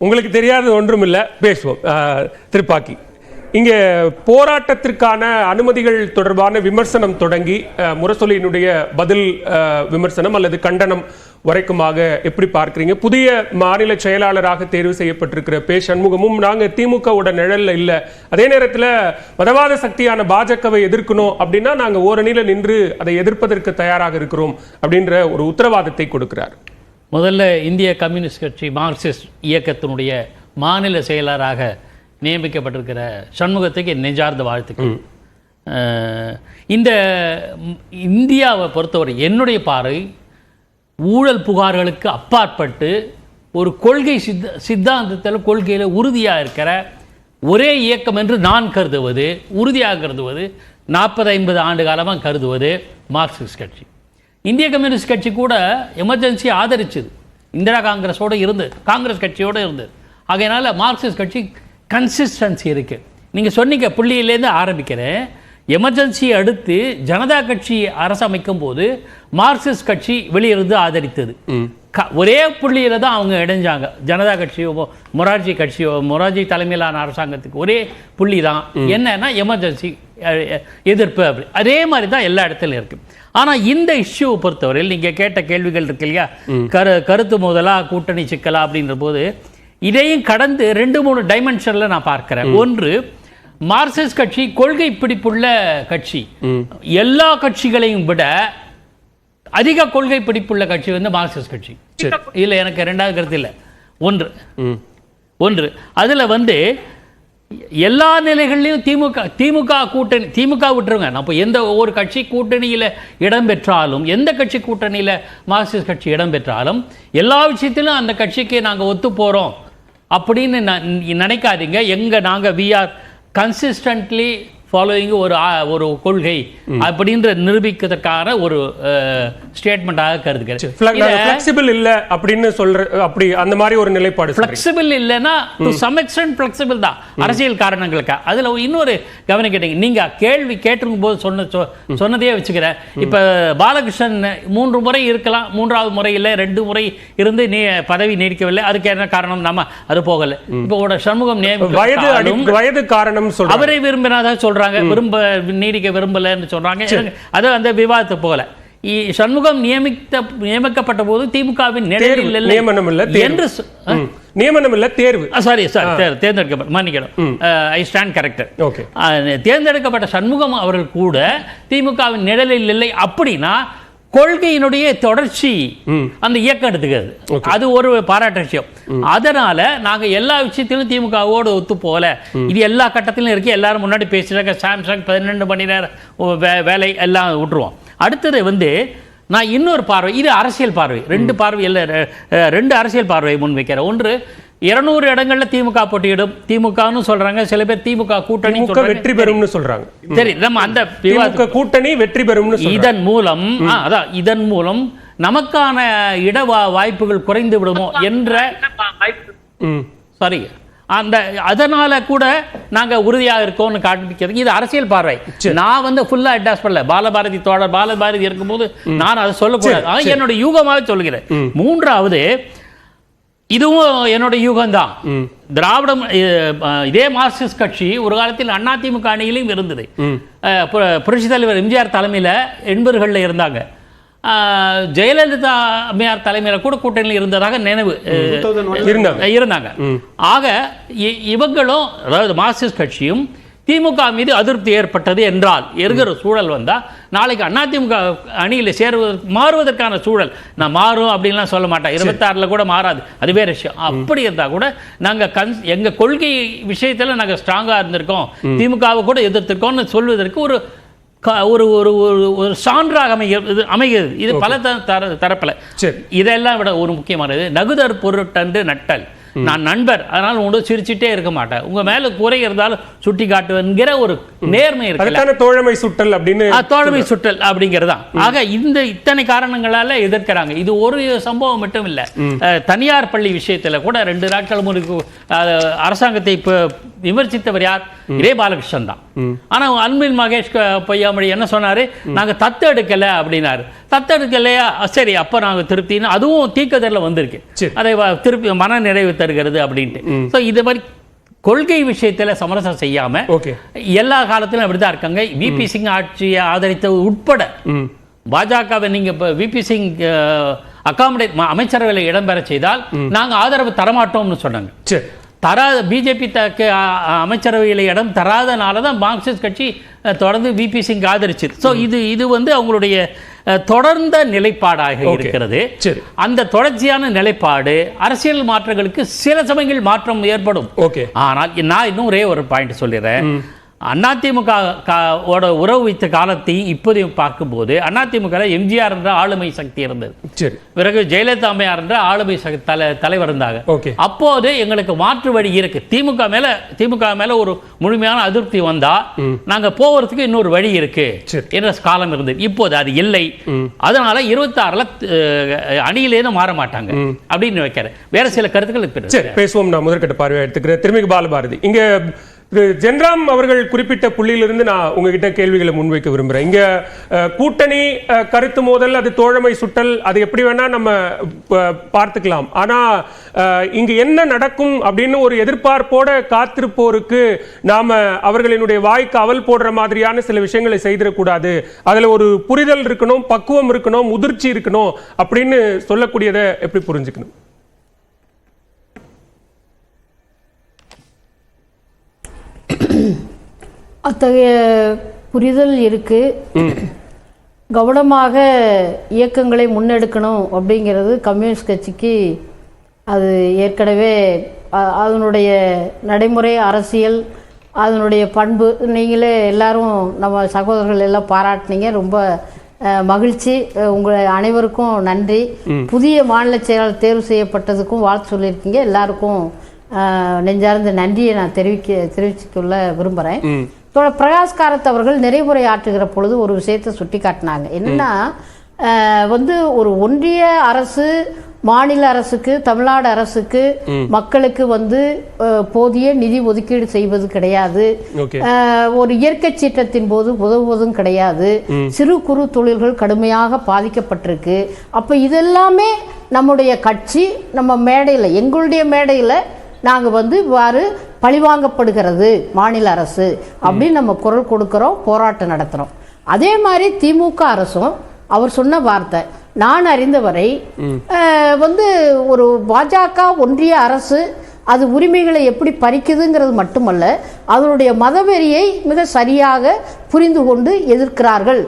உங்களுக்கு தெரியாதது ஒன்றும் இல்லை, பேசுவோம். திருப்பாக்கி, இங்கே போராட்டத்திற்கான அனுமதிகள் தொடர்பான விமர்சனம் தொடங்கி முரசொலியினுடைய பதில் விமர்சனம் அல்லது கண்டனம் வரைக்குமாக எப்படி பார்க்குறீங்க? புதிய மாநில செயலாளராக தேர்வு செய்யப்பட்டிருக்கிற பே சண்முகமும் நாங்கள் திமுகவோட நிழல்ல இல்லை, அதே நேரத்தில் மதவாத சக்தியான பாஜகவை எதிர்க்கணும் அப்படின்னா நாங்கள் ஓரணியில் நின்று அதை எதிர்ப்பதற்கு தயாராக இருக்கிறோம் அப்படின்ற ஒரு உத்தரவாதத்தை கொடுக்கிறார். முதல்ல இந்திய கம்யூனிஸ்ட் கட்சி மார்க்சிஸ்ட் இயக்கத்தினுடைய மாநில செயலராக நியமிக்கப்பட்டிருக்கிற சண்முகத்துக்கு நெஞ்சார்ந்த வாழ்த்துக்கள். இந்த இந்தியாவை பொறுத்தவரை என்னுடைய பார்வை ஊழல் புகார்களுக்கு அப்பாற்பட்டு ஒரு கொள்கை சித்தாந்தத்தில் கொள்கையில் உறுதியாக இருக்கிற ஒரே இயக்கம் என்று நான் கருதுவது, உறுதியாக கருதுவது, 40-50 ஆண்டு காலமாக கருதுவது மார்க்சிஸ்ட் கட்சி. இந்திய கம்யூனிஸ்ட் கட்சி கூட எமர்ஜென்சி ஆதரிச்சது, இந்திரா காங்கிரஸ் கட்சியோடு இருந்தது. ஆகையினால மார்க்சிஸ்ட் கட்சி கன்சிஸ்டன்சி இருக்குது. நீங்கள் சொன்னீங்க, புள்ளியிலேருந்து ஆரம்பிக்கிறேன். எமர்ஜென்சியை அடுத்து ஜனதா கட்சி அரசு அமைக்கும் போது மார்க்சிஸ்ட் கட்சி வெளியிருந்து ஆதரித்தது. ஒரே புள்ளியில் தான் அவங்க இணைஞ்சாங்க. ஜனதா கட்சியோ மொரார்ஜி தலைமையிலான அரசாங்கத்துக்கு ஒரே புள்ளி தான். என்னன்னா எமர்ஜென்சி எதிர்ப்பு. அப்படி அதே மாதிரி தான் எல்லா இடத்துலையும் இருக்குது. ஆனால் இந்த இஷ்யூவை பொறுத்தவரையில் நீங்கள் கேட்ட கேள்விகள் இருக்கு இல்லையா, கருத்து மோதலா கூட்டணி சிக்கலா அப்படின்ற போது இதையும் கடந்து 2-3 டைமென்ஷனில் நான் பார்க்கிறேன். ஒன்று, மார்க்சிஸ்ட் கட்சி கொள்கை பிடிப்புள்ள கட்சி. எல்லா கட்சிகளையும் விட அதிக கொள்கை பிடிப்புள்ள கட்சி வந்து மார்க்சிஸ்ட் கட்சி. இல்லை, எனக்கு ரெண்டாவது கருத்து இல்லை. ஒன்று அதில் வந்து எல்லா நிலைகள்லையும் திமுக கூட்டணி, திமுக விட்டுருங்க, நம்ம எந்த ஒரு கட்சி கூட்டணியில் இடம்பெற்றாலும், எந்த கட்சி கூட்டணியில் மார்க்சிஸ்ட் கட்சி இடம்பெற்றாலும் எல்லா விஷயத்திலும் அந்த கட்சிக்கு நாங்கள் ஒத்து போகிறோம் அப்படின்னு நினைக்காதீங்க. நாங்கள் வி ஆர் கன்சிஸ்டன்ட்லி ஃபாலோயிங் ஒரு கொள்கை அப்படின்ற நிரூபிக்கிறதுக்கான ஒரு ஸ்டேட்மெண்டாக கருதுகிறேன். ஃப்ளெக்சிபிள் இல்ல அப்படின்னு அப்படி அந்த மாதிரி ஒரு நிலைப்பாடு. ஃப்ளெக்சிபிள் இல்லைன்னா டு சம் எக்ஸ்டென்ட் ஃப்ளெக்சிபிள் தான் அரசியல் காரணங்களுக்கு. அதில் இன்னொரு கவனிக்கிட்டீங்க, நீங்கள் கேள்வி கேட்டிருக்கும் போது சொன்னதே வச்சுக்கிறேன். இப்போ பாலகிருஷ்ணன் 3 முறை இருக்கலாம், 3வது முறை இல்லை, 2 முறை இருந்து பதவி நீடிக்கவில்லை. அதுக்கு என்ன காரணம்? நம்ம அது போகலை. இப்போ சண்முகம் வயது காரணம் அவரை விரும்பினாதான் சொல்றாங்க, நீடிக்க விரும்பலன்னு சொல்றாங்க. அது அந்த விவாதத்தை போகல. சண்முகம் நியமிக்கப்பட்ட போது திமுகவின் நியமனம் இல்ல தேர்வு, தேர்ந்தெடுக்கப்பட்ட, மன்னிக்கணும், ஐ ஸ்டாண்ட் கரெக்டட். தேர்ந்தெடுக்கப்பட்ட சண்முகம் அவர்கள் கூட திமுகவின் நிழலில் இல்லை. அப்படின்னா கொள்கையினுடைய தொடர்ச்சி அந்த இயக்கம் எடுத்துக்கிறது. அது ஒரு பாராட்டு விஷயம். அதனால நாங்க எல்லா விஷயத்திலும் திமுகவோடு ஒத்து போல. இது எல்லா கட்டத்திலும் இருக்கு. எல்லாரும் முன்னாடி பேசுறாங்க, சாம்சங் 12 மணி நேரம் வேலை எல்லாம் விட்டுருவோம். அடுத்தது வந்து நான் இன்னொரு பார்வை, இது அரசியல் பார்வை, 2 அரசியல் பார்வையை முன்வைக்கிறேன். ஒன்று, 200 இடங்கள்ல திமுக போட்டியிடும், திமுகன்னு சொல்றாங்க. சில பேர் திமுக கூட்டணி வெற்றி பெறும்னு சொல்றாங்க. சரி, நம்ம அந்த கூட்டணி வெற்றி பெறும். இதன் மூலம் நமக்கான இட வாய்ப்புகள் குறைந்து விடுமோ என்ற சாரி அதனால கூட நாங்க உறுதியாக இருக்கோம்னு காண்பிக்கிறது. இது அரசியல் பார்வை. நான் வந்து ஃபுல்லா அட்டாச் பண்ணல. பாலபாரதி இருக்கும்போது நான் அதை சொல்லக்கூடாது, என்னோட யூகமாக சொல்கிறேன். 3வது, இதுவும் என்னோட யூகம்தான். திராவிடம், இதே மார்க்சிஸ்ட் கட்சி ஒரு காலத்தில் அதிமுக அணியிலும் இருந்தது. புரட்சி தலைவர் எம்ஜிஆர் தலைமையில் 80களில் இருந்தாங்க. ஜெயலலிதா அம்மையார் தலைமையில் கூட கூட்டணியில் இருந்ததாக நினைவு இருந்தாங்க. ஆக இவங்களும், அதாவது மார்க்சிஸ்ட் கட்சியும் திமுக மீது அதிருப்தி ஏற்பட்டது என்றால் இருக்கிற சூழல் வந்தால் நாளைக்கு அதிமுக அணியில் மாறுவதற்கான சூழல், நான் மாறும் அப்படின்லாம் சொல்ல மாட்டேன், 26 கூட மாறாது, அது வேற விஷயம். அப்படி இருந்தால் கூட நாங்கள் எங்கள் கொள்கை விஷயத்தில் நாங்கள் ஸ்ட்ராங்காக இருந்திருக்கோம், திமுகவை கூட எதிர்த்திருக்கோம்னு சொல்வதற்கு ஒரு ஒரு சான்றாக அமைகிறது. இது பல தரப்பில். இதெல்லாம் விட ஒரு முக்கியமானது, நகுதர் பொருட்டன்று நட்டல். நான் நண்பர், அதனால ஒன்று சிரிச்சுட்டே இருக்க மாட்டேன், உங்க மேல குறை இருந்தாலும் சுட்டி காட்டுவேங்கிற ஒரு நேர்மை இருக்கு. தோழமை சுட்டல் அப்படின்னு, தோழமை சுட்டல் அப்படிங்கிறதா. ஆக இத்தனை காரணங்களால எதிர்க்கிறாங்க. இது ஒரு சம்பவம் மட்டும் இல்ல. தனியார் பள்ளி விஷயத்துல கூட 2 நாட்கள் முன்பு அரசாங்கத்தை விமர்சித்தவர் யார்? இதே பாலகிருஷ்ணன் தான். ஆனா அன்பில் மகேஷ் பொய்யாமொழி என்ன சொன்னாரு? நாங்க தத்தெடுக்கல அப்படின்னாரு. தத்தெடுக்கலையா, சரி அப்ப நாங்க திருப்தின்னு அதுவும் தீக்கதர்ல வந்திருக்கு. அதை திருப்பி மன நிறைவு தருகிறது அப்படின்ட்டு. ஸோ இது மாதிரி கொள்கை விஷயத்துல சமரசம் செய்யாம எல்லா காலத்திலும் அப்படிதான் இருக்காங்க. விபி சிங் ஆட்சியை ஆதரித்தது உட்பட பாஜகவை நீங்க விபி சிங் அகாமடேட் அமைச்சரவையில் இடம்பெற செய்தால் நாங்க ஆதரவு தரமாட்டோம்னு சொன்னாங்க. தராத பிஜேபி அமைச்சரவையில் இடம் தராதனால தான் மார்க்சிஸ்ட் கட்சி தொடர்ந்து விபி சிங் ஆதரிச்சது. ஸோ இது வந்து அவங்களுடைய தொடர்ந்த நிலைப்பாடாக இருக்கிறது. அந்த தொடர்ச்சியான நிலைப்பாடு அரசியல் மாற்றங்களுக்கு சில சமயங்கள் மாற்றம் ஏற்படும். ஆனால் நான் இன்னும் ஒரே ஒரு பாயிண்ட் சொல்லிடுறேன். அதிமுக உறவு வைத்த காலத்தை இப்போதையும் பார்க்கும்போது அதிமுக எம்ஜிஆர் என்ற ஆளுமை சக்தி இருந்தது. பிறகு ஜெயலலிதா அம்மையார் என்ற ஆளுமை தலைவர் இருந்தாங்க. அப்போது எங்களுக்கு மாற்று வழி இருக்கு. திமுக மேல ஒரு முழுமையான அதிருப்தி வந்தா நாங்க போவதுக்கு இன்னொரு வழி இருக்கு என்ற காலம் இருந்தது. இப்போது அது இல்லை. அதனால 26ல அணியிலேயே மாற மாட்டாங்க அப்படின்னு வைக்கிறேன். வேற சில கருத்துக்கள் பேசுவோம். நான் முதற்கட்ட பார்வை எடுத்துக்கிறேன். திருமிகு பாலபாரதி, இங்க ஜென்ராம் அவர்கள் குறிப்பிட்ட புள்ளியிலிருந்து நான் உங்ககிட்ட கேள்விகளை முன்வைக்க விரும்புறேன். இங்க கூட்டணி கருத்து மோதல், அது தோழமை சுட்டல், அது எப்படி வேணா நம்ம பார்த்துக்கலாம். ஆனா இங்க என்ன நடக்கும் அப்படின்னு ஒரு எதிர்பார்ப்போட காத்திருப்போருக்கு நாம அவர்களினுடைய வாய்க்கு அவல் போடுற மாதிரியான சில விஷயங்களை செய்திடக்கூடாது. அதுல ஒரு புரிதல் இருக்கணும், பக்குவம் இருக்கணும், முதிர்ச்சி இருக்கணும் அப்படின்னு சொல்லக்கூடியதை எப்படி புரிஞ்சுக்கணும்? அத்தகைய புரிதல் இருக்கு. கவனமாக இயக்கங்களை முன்னெடுக்கணும் அப்படிங்கிறது கம்யூனிஸ்ட் கட்சிக்கு அது ஏற்கனவே அதனுடைய நடைமுறை அரசியல், அதனுடைய பண்பு. நீங்களே எல்லாரும் நம்ம சகோதரர்கள் எல்லாம் பாராட்டினீங்க. ரொம்ப மகிழ்ச்சி. உங்களை அனைவருக்கும் நன்றி. புதிய மாநில செயலாளர் தேர்வு செய்யப்பட்டதுக்கும் வாழ்த்து சொல்லியிருக்கீங்க. எல்லாருக்கும் நெஞ்சார்ந்த நன்றியை நான் தெரிவிச்சுக்கொள்ள விரும்புகிறேன். பிரகாஷ் காரத் அவர்கள் நிறைவுரை ஆற்றுகிற பொழுது ஒரு விஷயத்தை சுட்டி காட்டினாங்க. என்னன்னா வந்து ஒரு ஒன்றிய அரசு மாநில அரசுக்கு, தமிழ்நாடு அரசுக்கு, மக்களுக்கு வந்து போதிய நிதி ஒதுக்கீடு செய்வது கிடையாது. ஒரு இயற்கை சீற்றத்தின் போது உதவுவதும் கிடையாது. சிறு குறு தொழில்கள் கடுமையாக பாதிக்கப்பட்டிருக்கு. அப்ப இதெல்லாமே நம்முடைய கட்சி நம்ம மேடையில், எங்களுடைய மேடையில் நாங்கள் வந்து இவ்வாறு பழிவாங்கப்படுகிறது மாநில அரசு அப்படின்னு நம்ம குரல் கொடுக்கிறோம், போராட்டம் நடத்துகிறோம். அதே மாதிரி திமுக அரசும் அவர் சொன்ன வார்த்தை, நான் அறிந்தவரை வந்து ஒரு பாஜக ஒன்றிய அரசு அது உரிமைகளை எப்படி பறிக்குதுங்கிறது மட்டுமல்ல, அதனுடைய மதவெறியை மிக சரியாக புரிந்து கொண்டு எதிர்க்கிறார்கள்.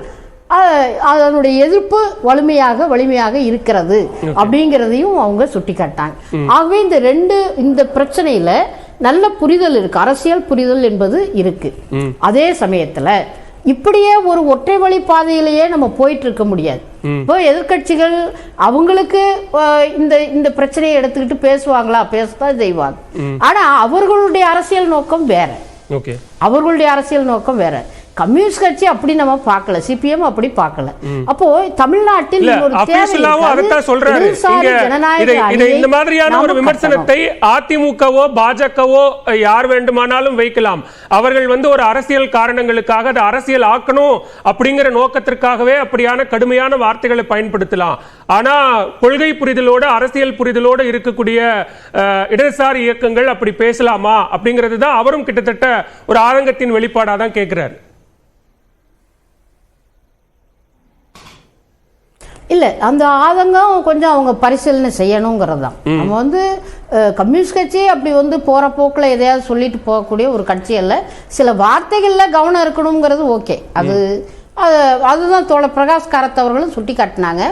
அதனுடைய எதிர்ப்பு வலிமையாக இருக்கிறது அப்படிங்கிறதையும் அவங்க சுட்டி காட்டாங்க. ஆகவே இந்த பிரச்சனையில நல்ல புரிதல் இருக்கு, அரசியல் புரிதல் என்பது இருக்கு. அதே சமயத்துல இப்படியே ஒரு ஒற்றை வழி பாதையிலேயே நம்ம போயிட்டு இருக்க முடியாது. இப்போ எதிர்கட்சிகள் அவங்களுக்கு இந்த பிரச்சனையை எடுத்துக்கிட்டு பேசுவாங்களா? பேசத்தான் செய்வாங்க. ஆனா அவர்களுடைய அரசியல் நோக்கம் வேற. அவர்களுடைய அரசியல் நோக்கம் வேற. கம்யூனிஸ்ட் கட்சி அப்படி நம்ம பார்க்கல, சிபிஎம் அப்படி பார்க்கல. அப்போ தமிழ்நாட்டில் இந்த மாதிரியான ஒரு விமர்சனத்தை அதிமுகவோ பாஜகவோ யார் வேண்டுமானாலும் வைக்கலாம். அவர்கள் வந்து ஒரு அரசியல் காரணங்களுக்காக அதை அரசியல் ஆக்கணும் அப்படிங்கிற நோக்கத்திற்காகவே அப்படியான கடுமையான வார்த்தைகளை பயன்படுத்தலாம். ஆனா கொள்கை புரிதலோட, அரசியல் புரிதலோட இருக்கக்கூடிய இடதுசாரி இயக்கங்கள் அப்படி பேசலாமா அப்படிங்கிறது தான் அவரும் கிட்டத்தட்ட ஒரு ஆதங்கத்தின் வெளிப்பாடா தான் கேட்கிறாரு. இல்லை, அந்த ஆதங்கம் கொஞ்சம் அவங்க பரிசீலனை செய்யணுங்கிறது தான். நம்ம வந்து கம்யூனிஸ்ட் கட்சி அப்படி வந்து போகிற போக்கில் எதையாவது சொல்லிட்டு போகக்கூடிய ஒரு கட்சி அல்ல. சில வார்த்தைகளில் கவனம் இருக்கணுங்கிறது ஓகே. அதுதான் தோழர் பிரகாஷ் காரத் அவர்களும் சுட்டி காட்டினாங்க.